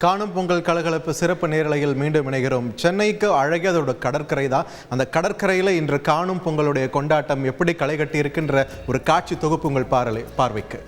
காணும் பொங்கல் கலகலப்பு சிறப்பு நேரலையில் மீண்டும் இணைகிறோம். சென்னைக்கு அழகிய அதோட கடற்கரை தான். அந்த கடற்கரையில் இன்று காணும் பொங்கலுடைய கொண்டாட்டம் எப்படி களை கட்டி இருக்கின்ற ஒரு காட்சி தொகுப்பு உங்கள் பார்வைக்கு.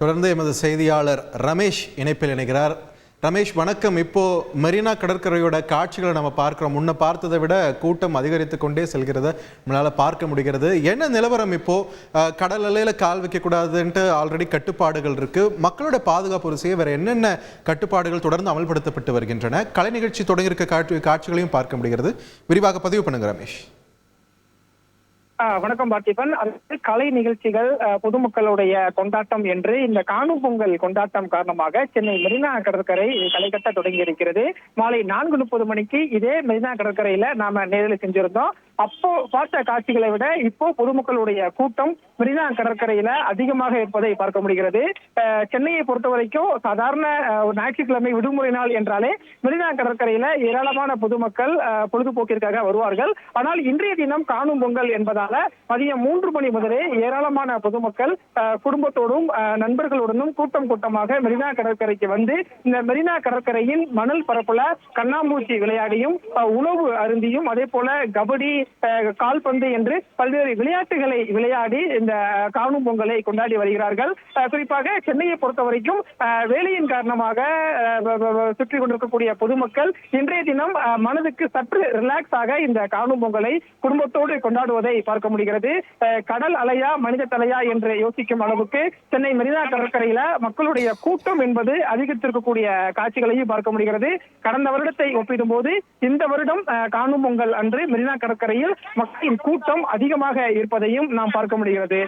தொடர்ந்து எமது செய்தியாளர் ரமேஷ் இணைப்பில் இணைகிறார். ரமேஷ் வணக்கம். இப்போ மெரினா கடற்கரையோட காட்சிகளை நம்ம பார்க்கிறோம். முன்ன பார்த்ததை விட கூட்டம் அதிகரித்து கொண்டே செல்கிறத நம்மளால பார்க்க முடிகிறது. என்ன நிலவரம் இப்போ? கடல் அலையில கால் வைக்க கூடாதுன்ட்டு ஆல்ரெடி கட்டுப்பாடுகள் இருக்கு. மக்களோட பாதுகாப்பு ஒரு செய்ய வேற என்னென்ன கட்டுப்பாடுகள் தொடர்ந்து அமல்படுத்தப்பட்டு வருகின்றன? கலை நிகழ்ச்சி தொடங்கியிருக்க காட்சிகளையும் பார்க்க முடிகிறது. விரிவாக பதிவு பண்ணுங்க ரமேஷ். வணக்கம் பார்த்திபன். கலை நிகழ்ச்சிகள், பொதுமக்களுடைய கொண்டாட்டம் என்று இந்த காணும் பொங்கல் கொண்டாட்டம் காரணமாக சென்னை மெரினா கடற்கரை களை கட்ட தொடங்கி இருக்கிறது. மாலை 4:30 மணிக்கு இதே மெரினா கடற்கரையில நாம நேரில் செஞ்சிருந்தோம். அப்போ பார்த்த காட்சிகளை விட இப்போ பொதுமக்களுடைய கூட்டம் மெரினா கடற்கரையில அதிகமாக இருப்பதை பார்க்க முடிகிறது. சென்னையை பொறுத்த வரைக்கும் சாதாரண ஞாயிற்றுக்கிழமை விடுமுறை நாள் என்றாலே மெரினா கடற்கரையில ஏராளமான பொதுமக்கள் பொழுதுபோக்கிற்காக வருவார்கள். ஆனால் இன்றைய தினம் காணும் பொங்கல் என்பதால் மதியம் 3 மணி முதலே ஏராளமான பொதுமக்கள் குடும்பத்தோடும் நண்பர்களுடனும் கூட்டமாக மெரினா கடற்கரைக்கு வந்து இந்த மெரினா கடற்கரையின் மணல் பரப்புல கண்ணாம்பூச்சி விளையாடியும் உணவு அருந்தியும் அதே போல கபடி, கால்பந்து என்று பல்வேறு விளையாட்டுகளை விளையாடி இந்த காணும் பொங்கலை கொண்டாடி வருகிறார்கள். குறிப்பாக சென்னையை பொறுத்த வரைக்கும் வேலையின் காரணமாக சுற்றி கொண்டிருக்கக்கூடிய பொதுமக்கள் இன்றைய தினம் மனதுக்கு சற்று ரிலாக்ஸ் ஆக இந்த காணும் பொங்கலை குடும்பத்தோடு கொண்டாடுவதை பார்க்க முடிகிறது. கடல் அலையா மனித தலையா என்று யோசிக்கும் அளவுக்கு சென்னை மெரினா கடற்கரையில மக்களுடைய கூட்டம் என்பது அதிகரித்திருக்கக்கூடிய காட்சிகளையும் பார்க்க முடிகிறது. கடந்த வருடத்தை ஒப்பிடும் போது இந்த வருடம் காணும் பொங்கல் அன்று மெரினா கடற்கரையில் மக்களின் கூட்டம் அதிகமாக இருப்பதையும் நாம் பார்க்க முடிகிறது.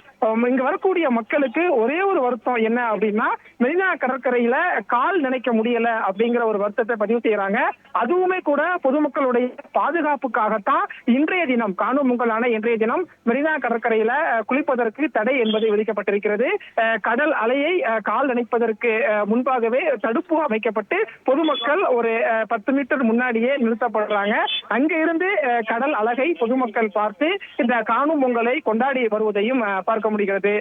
இங்கு வரக்கூடிய மக்களுக்கு ஒரே ஒரு வருத்தம் என்ன அப்படின்னா, மெரினா கடற்கரையில கால் நினைக்க முடியல அப்படிங்கிற ஒரு வருத்தத்தை பதிவு செய்யறாங்க. அதுவுமே கூட பொதுமக்களுடைய பாதுகாப்புக்காகத்தான் இன்றைய தினம் காணும் பொங்கலான இன்றைய தினம் மெரினா கடற்கரையில குளிப்பதற்கு தடை என்பது விதிக்கப்பட்டிருக்கிறது. கடல் அலையை கால் நினைப்பதற்கு முன்பாகவே தடுப்பு அமைக்கப்பட்டு பொதுமக்கள் ஒரு 10 மீட்டர் முன்னாடியே நிறுத்தப்படுறாங்க. அங்க இருந்து கடல் அழகை பொதுமக்கள் பார்த்து இந்த காணும் பொங்கலை கொண்டாடி வருவதையும் பார்க்க முடிகிறது.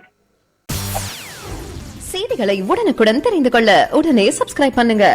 செய்திகளை உடனுக்குடன் தெரிந்து கொள்ள உடனே சப்ஸ்கிரைப் பண்ணுங்க.